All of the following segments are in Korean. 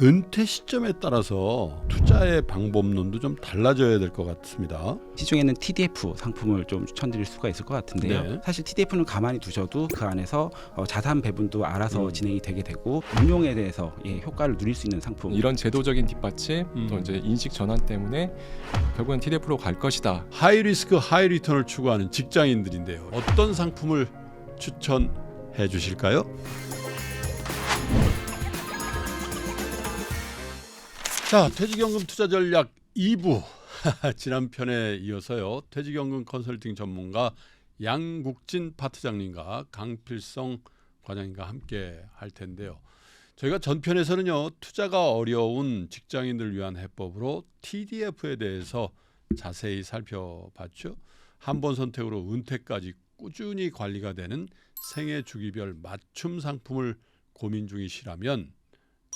은퇴 시점에 따라서 투자의 방법론도 좀 달라져야 될 것 같습니다. 시중에는 TDF 상품을 좀 추천드릴 수가 있을 것 같은데요. 네. 사실 TDF는 가만히 두셔도 그 안에서 자산 배분도 알아서 진행이 되게 되고 운용에 대해서 효과를 누릴 수 있는 상품. 이런 제도적인 뒷받침 또 이제 인식 전환 때문에 결국은 TDF로 갈 것이다. 하이 리스크 하이 리턴을 추구하는 직장인들인데요. 어떤 상품을 추천해 주실까요? 자, 퇴직연금 투자 전략 2부 지난 편에 이어서요. 퇴직연금 컨설팅 전문가 양국진 파트장님과 강필성 과장님과 함께 할 텐데요. 저희가 전편에서는요. 투자가 어려운 직장인들을 위한 해법으로 TDF에 대해서 자세히 살펴봤죠. 한 번 선택으로 은퇴까지 꾸준히 관리가 되는 생애 주기별 맞춤 상품을 고민 중이시라면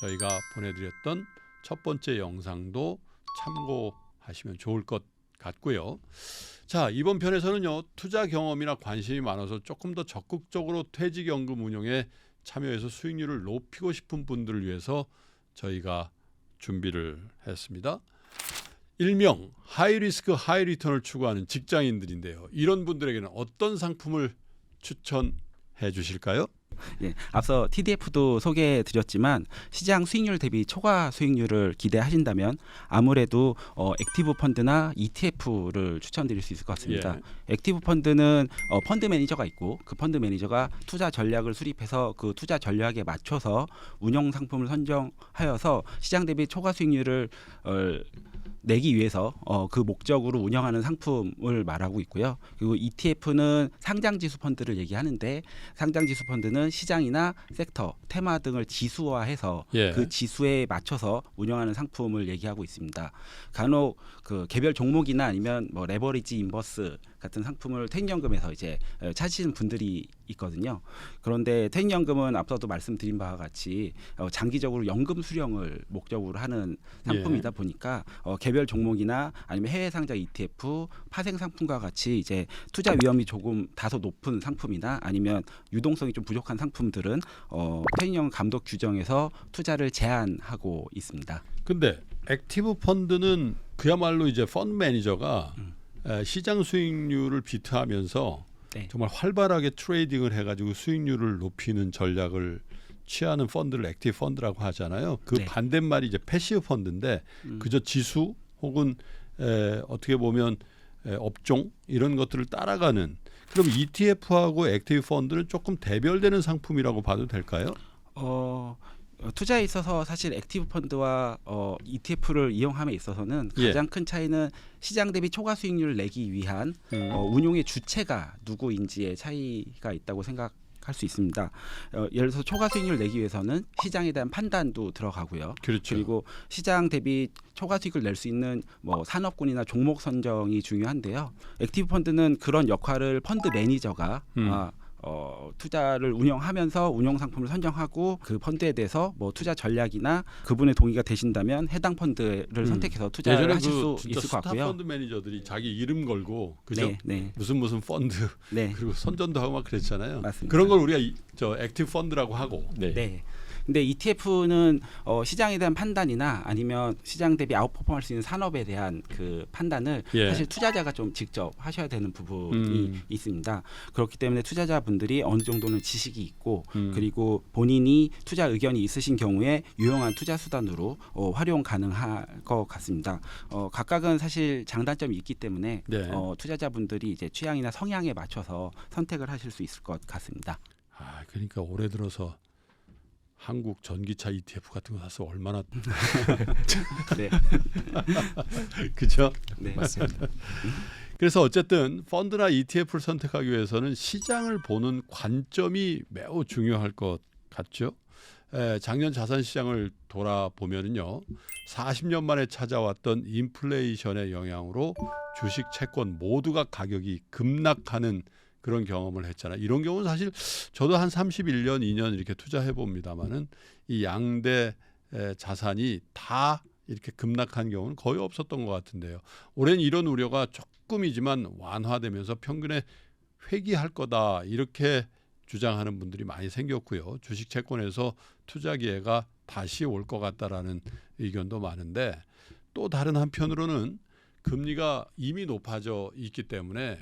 저희가 보내드렸던 첫 번째 영상도 참고하시면 좋을 것 같고요. 자, 이번 편에서는요. 투자 경험이나 관심이 많아서 조금 더 적극적으로 퇴직연금 운용에 참여해서 수익률을 높이고 싶은 분들을 위해서 저희가 준비를 했습니다. 일명 하이리스크 하이리턴을 추구하는 직장인들인데요. 이런 분들에게는 어떤 상품을 추천해 주실까요? 네, 앞서 TDF도 소개해드렸지만 시장 수익률 대비 초과 수익률을 기대하신다면 아무래도 액티브 펀드나 ETF를 추천드릴 수 있을 것 같습니다. 예. 액티브 펀드는 펀드 매니저가 있고 그 펀드 매니저가 투자 전략을 수립해서 그 투자 전략에 맞춰서 운용 상품을 선정하여서 시장 대비 초과 수익률을 내기 위해서 그 목적으로 운영하는 상품을 말하고 있고요. 그리고 ETF는 상장지수 펀드를 얘기하는데 상장지수 펀드는 시장이나 섹터, 테마 등을 지수화해서 예. 그 지수에 맞춰서 운영하는 상품을 얘기하고 있습니다. 간혹 그 개별 종목이나 아니면 뭐 레버리지 인버스 같은 상품을 퇴직연금에서 이제 찾으시는 분들이 있거든요. 그런데 퇴직연금은 앞서도 말씀드린 바와 같이 장기적으로 연금 수령을 목적으로 하는 상품이다 보니까 개별 종목이나 아니면 해외 상장 ETF, 파생 상품과 같이 이제 투자 위험이 조금 다소 높은 상품이나 아니면 유동성이 좀 부족한 상품들은 퇴직연금 감독 규정에서 투자를 제한하고 있습니다. 근데 액티브 펀드는 그야말로 이제 펀드 매니저가 시장 수익률을 비트하면서 네. 정말 활발하게 트레이딩을 해가지고 수익률을 높이는 전략을 취하는 펀드를 액티브 펀드라고 하잖아요. 그 네. 반대말이 이제 패시브 펀드인데 그저 지수 혹은 어떻게 보면 업종 이런 것들을 따라가는. 그럼 ETF하고 액티브 펀드는 조금 대별되는 상품이라고 봐도 될까요? 투자에 있어서 사실 액티브 펀드와 ETF를 이용함에 있어서는 가장 큰 차이는 시장 대비 초과 수익률을 내기 위한 운용의 주체가 누구인지의 차이가 있다고 생각할 수 있습니다. 예를 들어서 초과 수익률을 내기 위해서는 시장에 대한 판단도 들어가고요. 그렇죠. 그리고 시장 대비 초과 수익을 낼 수 있는 뭐 산업군이나 종목 선정이 중요한데요. 액티브 펀드는 그런 역할을 펀드 매니저가 투자를 운영하면서 운용 상품을 선정하고 그 펀드에 대해서 뭐 투자 전략이나 그분의 동의가 되신다면 해당 펀드를 선택해서 투자를 하실 수 있을 것 같고요. 스타 펀드 매니저들이 자기 이름 걸고 그죠? 네. 무슨 펀드 네. 그리고 선전도 하고 막 그랬잖아요. 맞습니다. 그런 걸 우리가 저 액티브 펀드라고 하고. 네. 근데 ETF는 시장에 대한 판단이나 아니면 시장 대비 아웃퍼폼할 수 있는 산업에 대한 그 판단을 사실 투자자가 좀 직접 하셔야 되는 부분이 있습니다. 그렇기 때문에 투자자분들이 어느 정도는 지식이 있고 그리고 본인이 투자 의견이 있으신 경우에 유용한 투자 수단으로 활용 가능할 것 같습니다. 각각은 사실 장단점이 있기 때문에 투자자분들이 이제 취향이나 성향에 맞춰서 선택을 하실 수 있을 것 같습니다. 그러니까 올해 들어서 한국 전기차 ETF 같은 거 사서 얼마나 네. 그죠? 네, 맞습니다. 그래서 어쨌든 펀드나 ETF를 선택하기 위해서는 시장을 보는 관점이 매우 중요할 것 같죠. 작년 자산 시장을 돌아보면은요. 40년 만에 찾아왔던 인플레이션의 영향으로 주식, 채권 모두가 가격이 급락하는 그런 경험을 했잖아요. 이런 경우는 사실 저도 한 31년, 2년 이렇게 투자해 봅니다만은 이 양대 자산이 다 이렇게 급락한 경우는 거의 없었던 것 같은데요. 올해는 이런 우려가 조금이지만 완화되면서 평균에 회귀할 거다 이렇게 주장하는 분들이 많이 생겼고요. 주식 채권에서 투자 기회가 다시 올 것 같다라는 의견도 많은데 또 다른 한편으로는 금리가 이미 높아져 있기 때문에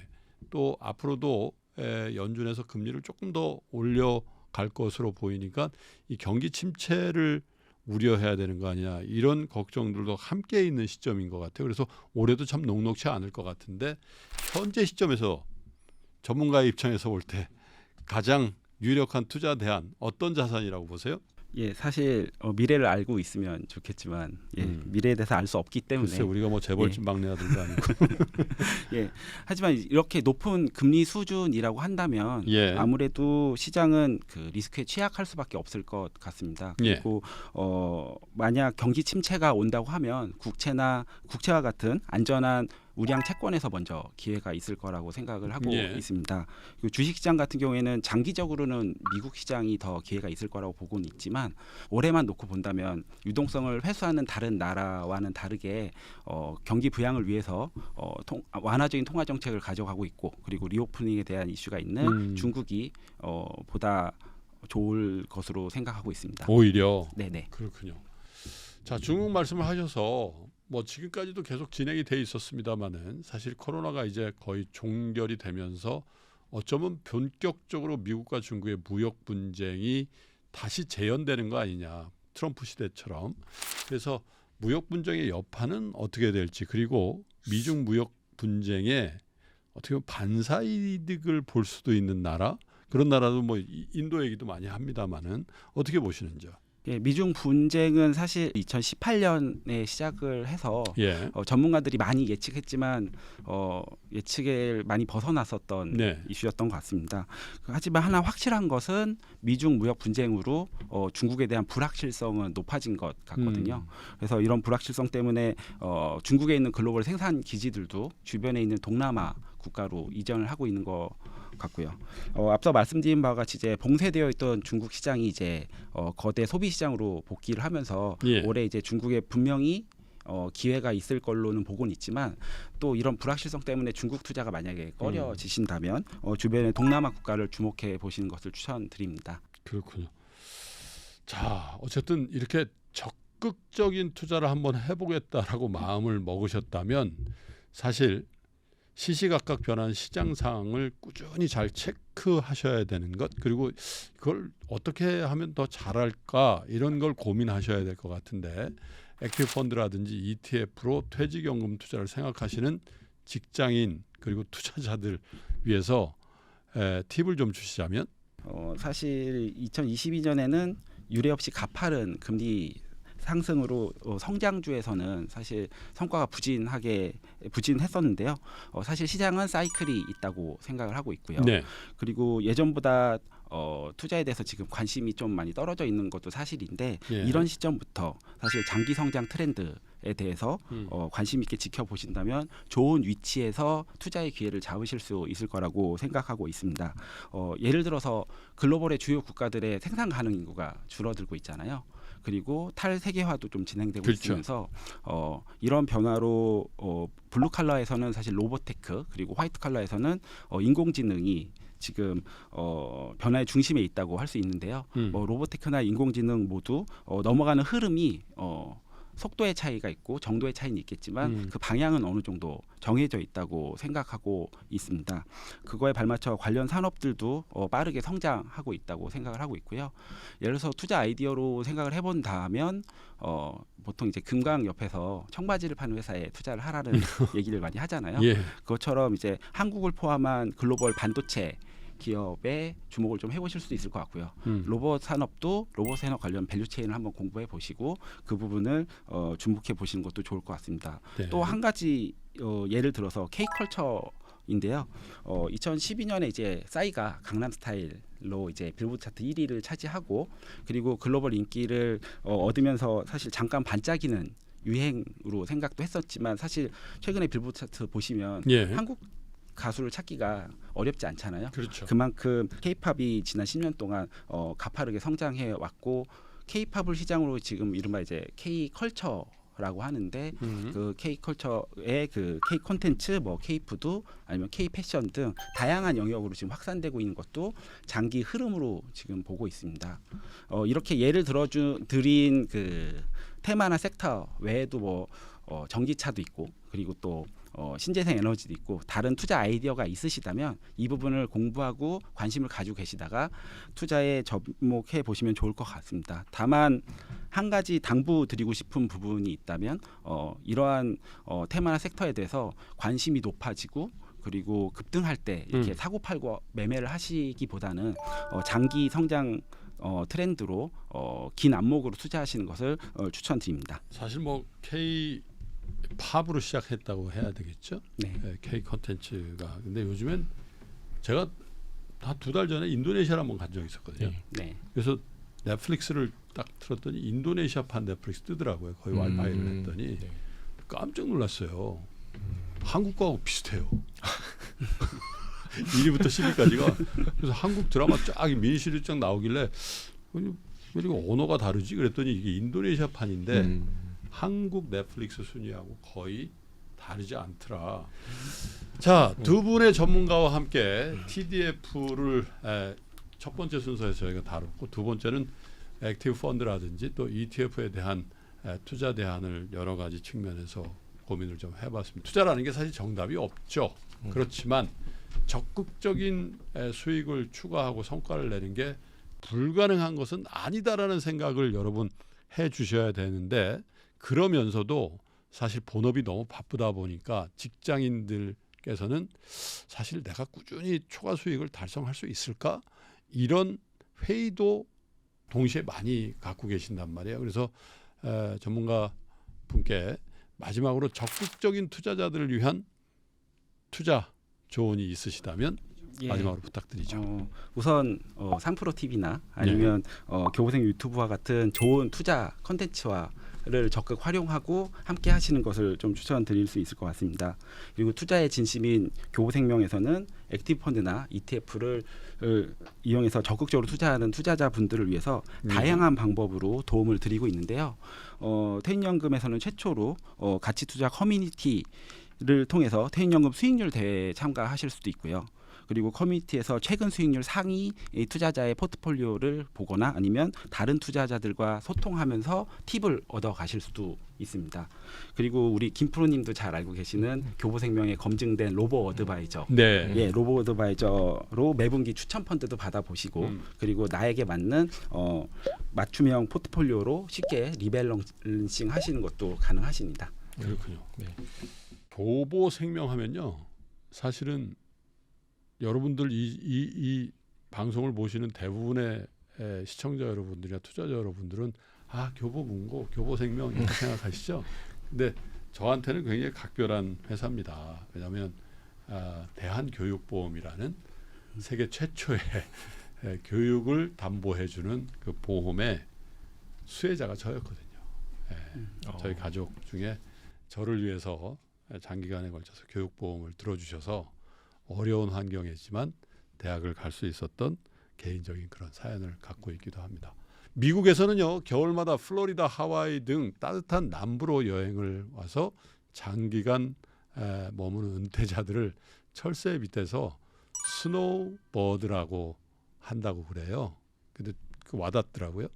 또 앞으로도 연준에서 금리를 조금 더 올려갈 것으로 보이니까 이 경기 침체를 우려해야 되는 거 아니냐 이런 걱정들도 함께 있는 시점인 것 같아요. 그래서 올해도 참 녹록치 않을 것 같은데 현재 시점에서 전문가의 입장에서 볼 때 가장 유력한 투자 대안 어떤 자산이라고 보세요? 예, 사실 미래를 알고 있으면 좋겠지만 미래에 대해서 알 수 없기 때문에 글쎄 우리가 뭐 재벌집 막내 아들도 아니고 예, 하지만 이렇게 높은 금리 수준이라고 한다면 예. 아무래도 시장은 그 리스크에 취약할 수밖에 없을 것 같습니다. 그리고 만약 경기 침체가 온다고 하면 국채와 같은 안전한 우량 채권에서 먼저 기회가 있을 거라고 생각을 하고 있습니다. 그리고 주식시장 같은 경우에는 장기적으로는 미국 시장이 더 기회가 있을 거라고 보고는 있지만 올해만 놓고 본다면 유동성을 회수하는 다른 나라와는 다르게 경기 부양을 위해서 완화적인 통화 정책을 가져가고 있고 그리고 리오프닝에 대한 이슈가 있는 중국이 보다 좋을 것으로 생각하고 있습니다. 오히려 네네. 그렇군요. 자, 중국 말씀을 하셔서 뭐 지금까지도 계속 진행이 돼 있었습니다만은 사실 코로나가 이제 거의 종결이 되면서 어쩌면 본격적으로 미국과 중국의 무역 분쟁이 다시 재현되는 거 아니냐. 트럼프 시대처럼. 그래서 무역 분쟁의 여파는 어떻게 될지 그리고 미중 무역 분쟁에 어떻게 보면 반사이득을 볼 수도 있는 나라 그런 나라도 뭐 인도 얘기도 많이 합니다만은 어떻게 보시는지요? 예, 미중 분쟁은 사실 2018년에 시작을 해서 전문가들이 많이 예측했지만 예측을 많이 벗어났었던 이슈였던 것 같습니다. 하지만 하나 확실한 것은 미중 무역 분쟁으로 중국에 대한 불확실성은 높아진 것 같거든요. 그래서 이런 불확실성 때문에 중국에 있는 글로벌 생산 기지들도 주변에 있는 동남아 국가로 이전을 하고 있는 것 같고요. 앞서 말씀드린 바와 같이 이제 봉쇄되어 있던 중국 시장이 이제 거대 소비 시장으로 복귀를 하면서 올해 이제 중국에 분명히 기회가 있을 걸로는 보고는 있지만 또 이런 불확실성 때문에 중국 투자가 만약에 꺼려지신다면 주변의 동남아 국가를 주목해 보시는 것을 추천드립니다. 그렇군요. 자, 어쨌든 이렇게 적극적인 투자를 한번 해보겠다라고 마음을 먹으셨다면 사실 시시각각 변하는 시장 상황을 꾸준히 잘 체크하셔야 되는 것 그리고 그걸 어떻게 하면 더 잘할까 이런 걸 고민하셔야 될 것 같은데 액티브 펀드라든지 ETF로 퇴직연금 투자를 생각하시는 직장인 그리고 투자자들 위해서 팁을 좀 주시자면 사실 2022년에는 유례 없이 가파른 금리 상승으로 성장주에서는 사실 성과가 부진했었는데요. 사실 시장은 사이클이 있다고 생각을 하고 있고요. 그리고 예전보다 투자에 대해서 지금 관심이 좀 많이 떨어져 있는 것도 사실인데 이런 시점부터 사실 장기 성장 트렌드에 대해서 관심 있게 지켜보신다면 좋은 위치에서 투자의 기회를 잡으실 수 있을 거라고 생각하고 있습니다. 예를 들어서 글로벌의 주요 국가들의 생산 가능 인구가 줄어들고 있잖아요. 그리고 탈세계화도 좀 진행되고 있으면서 이런 변화로 블루 칼라에서는 사실 로보테크 그리고 화이트 칼라에서는 인공지능이 지금 변화의 중심에 있다고 할 수 있는데요. 로보테크나 인공지능 모두 넘어가는 흐름이 속도의 차이가 있고 정도의 차이는 있겠지만 그 방향은 어느 정도 정해져 있다고 생각하고 있습니다. 그거에 발맞춰 관련 산업들도 빠르게 성장하고 있다고 생각을 하고 있고요. 예를 들어서 투자 아이디어로 생각을 해본다면 보통 이제 금강 옆에서 청바지를 파는 회사에 투자를 하라는 얘기를 많이 하잖아요. 그것처럼 이제 한국을 포함한 글로벌 반도체 기업에 주목을 좀 해보실 수도 있을 것 같고요. 로봇 산업도 로봇 산업 관련 밸류체인을 한번 공부해 보시고 그 부분을 주목해 보시는 것도 좋을 것 같습니다. 또 한 가지 예를 들어서 K컬처인데요. 2012년에 이제 싸이가 강남 스타일로 이제 빌보드 차트 1위를 차지하고 그리고 글로벌 인기를 얻으면서 사실 잠깐 반짝이는 유행으로 생각도 했었지만 사실 최근에 빌보드 차트 보시면 한국 가수를 찾기가 어렵지 않잖아요. 그만큼 K-팝이 지난 10년 동안 가파르게 성장해 왔고 K-팝을 시장으로 지금 이른바 이제 K-컬처 K컬처라고 하는데 그 K컬처의 그 K 콘텐츠, 뭐 K푸드 아니면 K 패션 등 다양한 영역으로 지금 확산되고 있는 것도 장기 흐름으로 지금 보고 있습니다. 이렇게 예를 드린 그 테마나 섹터 외에도 뭐 전기차도 있고 그리고 또 신재생 에너지도 있고 다른 투자 아이디어가 있으시다면 이 부분을 공부하고 관심을 가지고 계시다가 투자에 접목해 보시면 좋을 것 같습니다. 다만 한 가지 당부드리고 싶은 부분이 있다면 이러한 테마나 섹터에 대해서 관심이 높아지고 그리고 급등할 때 이렇게 사고팔고 매매를 하시기보다는 장기 성장 트렌드로 긴 안목으로 투자하시는 것을 추천드립니다. 사실 뭐 K 팝으로 시작했다고 해야 되겠죠. 네. K 컨텐츠가. 근데 요즘엔 제가 다 2달 전에 인도네시아를 한번 간 적이 있었거든요. 네. 그래서 넷플릭스를 딱 틀었더니 인도네시아판 넷플릭스 뜨더라고요. 거의 와이파이를 했더니 네. 깜짝 놀랐어요. 한국 거하고 비슷해요. 1위부터 10위까지가. 그래서 한국 드라마 쫙 미니시리즈 쫙 나오길래 왜 이렇게 언어가 다르지? 그랬더니 이게 인도네시아판인데 한국 넷플릭스 순위하고 거의 다르지 않더라. 자, 두 분의 전문가와 함께 TDF를 첫 번째 순서에서 저희가 다뤘고 두 번째는 액티브 펀드라든지 또 ETF에 대한 투자 대안을 여러 가지 측면에서 고민을 좀 해봤습니다. 투자라는 게 사실 정답이 없죠. 그렇지만 적극적인 수익을 추가하고 성과를 내는 게 불가능한 것은 아니다라는 생각을 여러분 해 주셔야 되는데 그러면서도 사실 본업이 너무 바쁘다 보니까 직장인들께서는 사실 내가 꾸준히 초과 수익을 달성할 수 있을까? 이런 회의도 동시에 많이 갖고 계신단 말이에요. 그래서 전문가 분께 마지막으로 적극적인 투자자들을 위한 투자 조언이 있으시다면 마지막으로 부탁드리죠. 우선 상프로 TV나 아니면 교보생 유튜브와 같은 좋은 투자 컨텐츠와를 적극 활용하고 함께 하시는 것을 좀 추천드릴 수 있을 것 같습니다. 그리고 투자의 진심인 교보생명에서는 액티브 펀드나 ETF를 이용해서 적극적으로 투자하는 투자자분들을 위해서 다양한 방법으로 도움을 드리고 있는데요. 퇴직연금에서는 최초로 가치 투자 커뮤니티를 통해서 퇴직연금 수익률 대회에 참가하실 수도 있고요. 그리고 커뮤니티에서 최근 수익률 상위 투자자의 포트폴리오를 보거나 아니면 다른 투자자들과 소통하면서 팁을 얻어 가실 수도 있습니다. 그리고 우리 김프로님도 잘 알고 계시는 교보생명의 검증된 로보 어드바이저, 네. 예, 로보 어드바이저로 매분기 추천 펀드도 받아보시고 그리고 나에게 맞는 맞춤형 포트폴리오로 쉽게 리밸런싱 하시는 것도 가능하십니다. 그렇군요. 네. 교보생명하면요, 사실은 여러분들 이 방송을 보시는 대부분의 시청자 여러분들이나 투자자 여러분들은 교보문고, 교보생명 이렇게 생각하시죠. 근데 저한테는 굉장히 각별한 회사입니다. 왜냐하면 대한교육보험이라는 세계 최초의 교육을 담보해주는 그 보험의 수혜자가 저였거든요. 저희 가족 중에 저를 위해서 장기간에 걸쳐서 교육보험을 들어주셔서 어려운 환경이지만 대학을 갈 수 있었던 개인적인 그런 사연을 갖고 있기도 합니다. 미국에서는요, 겨울마다 플로리다, 하와이 등 따뜻한 남부로 여행을 와서 장기간 머무는 은퇴자들을 철새에 빗대서 스노우버드라고 한다고 그래요. 근데 와닿더라고요.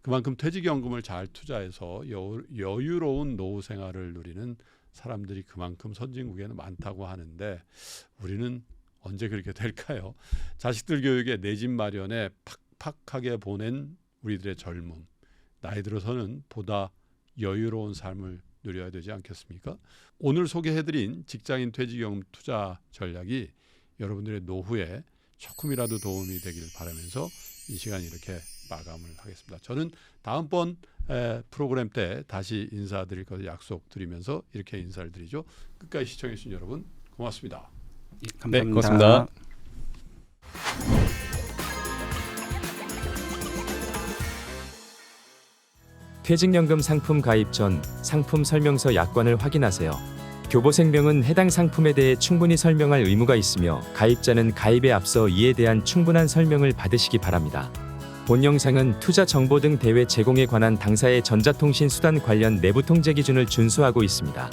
그만큼 퇴직연금을 잘 투자해서 여유로운 노후 생활을 누리는 사람들이 그만큼 선진국에는 많다고 하는데 우리는 언제 그렇게 될까요? 자식들 교육에 내 집 마련에 팍팍하게 보낸 우리들의 젊음, 나이 들어서는 보다 여유로운 삶을 누려야 되지 않겠습니까? 오늘 소개해드린 직장인 퇴직연금 투자 전략이 여러분들의 노후에 조금이라도 도움이 되길 바라면서 이 시간 이렇게 마감을 하겠습니다. 저는 다음번 프로그램 때 다시 인사드릴 것을 약속드리면서 이렇게 인사를 드리죠. 끝까지 시청해주신 여러분 고맙습니다. 예, 감사합니다. 네, 고맙습니다. 퇴직연금 상품 가입 전 상품 설명서 약관을 확인하세요. 교보생명은 해당 상품에 대해 충분히 설명할 의무가 있으며 가입자는 가입에 앞서 이에 대한 충분한 설명을 받으시기 바랍니다. 본 영상은 투자 정보 등 대외 제공에 관한 당사의 전자통신 수단 관련 내부 통제 기준을 준수하고 있습니다.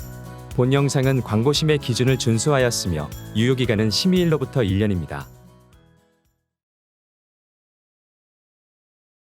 본 영상은 광고 심의 기준을 준수하였으며 유효기간은 심의일로부터 1년입니다.